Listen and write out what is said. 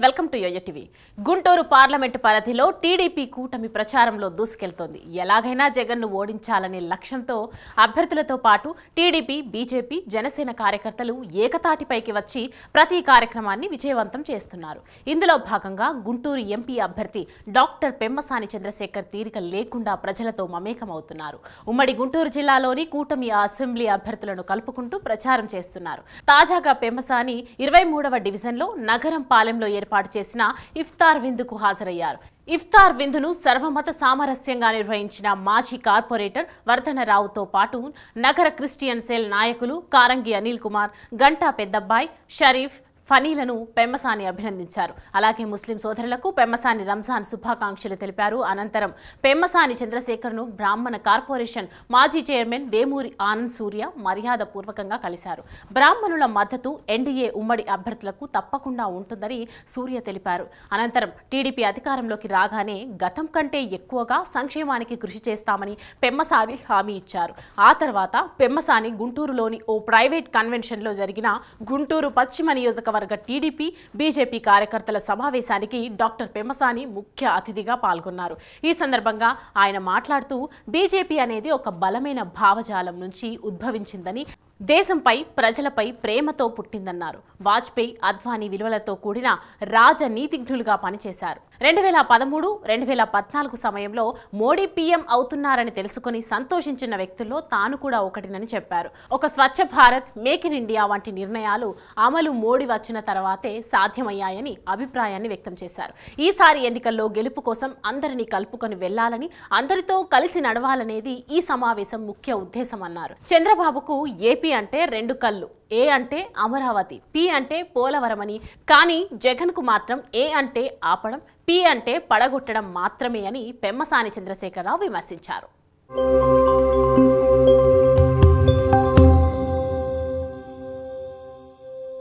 Welcome to YoYo TV. Guntur parliament పరిధిలో TDP కూటమి ప్రచారంలో దూసుకెళ్తోంది. ఎలాగైనా జగన్ను ఓడించాలనే లక్ష్యంతో అభ్యర్థులతో పాటు టీడీపీ, బీజేపీ, జనసేన కార్యకర్తలు ఏకతాటిపైకి వచ్చి ప్రతి కార్యక్రమాన్ని విజయవంతం చేస్తున్నారు. ఇందులో భాగంగా గుంటూరు ఎంపీ అభ్యర్థి డాక్టర్ పెమ్మసాని చంద్రశేఖర్ తీరిక లేకుండా ప్రజలతో మమేకమవుతున్నారు. ఉమ్మడి గుంటూరు జిల్లాలోని కూటమి అసెంబ్లీ అభ్యర్థులను కలుపుకుంటూ ప్రచారం చేస్తున్నారు. తాజాగా పెమ్మసాని 23వ డివిజన్లో నగరం పాలెంలో ఏర్పాటు చేసిన ఇఫ్తార్ విందుకు హాజరయ్యారు. ఇఫ్తార్ విందును సర్వమత సామరస్యంగా నిర్వహించిన మాజీ కార్పొరేటర్ వర్ధనరావుతో పాటు నగర క్రిస్టియన్ సెల్ నాయకులు కారంగి అనిల్ కుమార్, గంటా పెద్దబ్బాయి, షరీఫ్, ఫనీలను పెమ్మసాని అభినందించారు. అలాగే ముస్లిం సోదరులకు పెమ్మసాని రంజాన్ శుభాకాంక్షలు తెలిపారు. అనంతరం పెమ్మసాని చంద్రశేఖర్ను బ్రాహ్మణ కార్పొరేషన్ మాజీ చైర్మన్ వేమూరి ఆనంద్ సూర్య మర్యాదపూర్వకంగా కలిశారు. బ్రాహ్మణుల మద్దతు ఎన్డీఏ ఉమ్మడి అభ్యర్థులకు తప్పకుండా ఉంటుందని సూర్య తెలిపారు. అనంతరం టీడీపీ అధికారంలోకి రాగానే గతం కంటే ఎక్కువగా సంక్షేమానికి కృషి చేస్తామని పెమ్మసాని హామీ ఇచ్చారు. ఆ తర్వాత పెమ్మసాని గుంటూరులోని ఓ ప్రైవేట్ కన్వెన్షన్లో జరిగిన గుంటూరు పశ్చిమ నియోజకవర్గ టీడీపీ, బీజేపీ కార్యకర్తల సమావేశానికి డాక్టర్ పెమ్మసాని ముఖ్య అతిథిగా పాల్గొన్నారు. ఈ సందర్భంగా ఆయన మాట్లాడుతూ బీజేపీ అనేది ఒక బలమైన భావజాలం నుంచి ఉద్భవించిందని, దేశంపై ప్రజలపై ప్రేమతో పుట్టిందన్నారు. వాజ్పేయి, అద్వానీ విలువలతో కూడిన రాజనీతిజ్ఞులుగా పనిచేశారు. 2013, 2014 సమయంలో మోడీ పీఎం అవుతున్నారని తెలుసుకుని సంతోషించిన వ్యక్తుల్లో తాను కూడా ఒకటినని చెప్పారు. ఒక Swachh Bharat, make in India వంటి నిర్ణయాలు అమలు మోడీ వచ్చిన తర్వాతే సాధ్యమయ్యాయని అభిప్రాయాన్ని వ్యక్తం చేశారు. ఈసారి ఎన్నికల్లో గెలుపు కోసం అందరినీ కలుపుకొని వెళ్లాలని, అందరితో కలిసి నడవాలనేది ఈ సమావేశం ముఖ్య ఉద్దేశం అన్నారు. చంద్రబాబుకు ఏపీ అంటే 2 కళ్ళు, ఏ అంటే అమరావతి, పి అంటే పోలవరం అని, కానీ జగన్ కు మాత్రం ఏ అంటే ఆపడం, పి అంటే పడగొట్టడం మాత్రమే అని పెమ్మసాని చంద్రశేఖరరావు విమర్శించారు.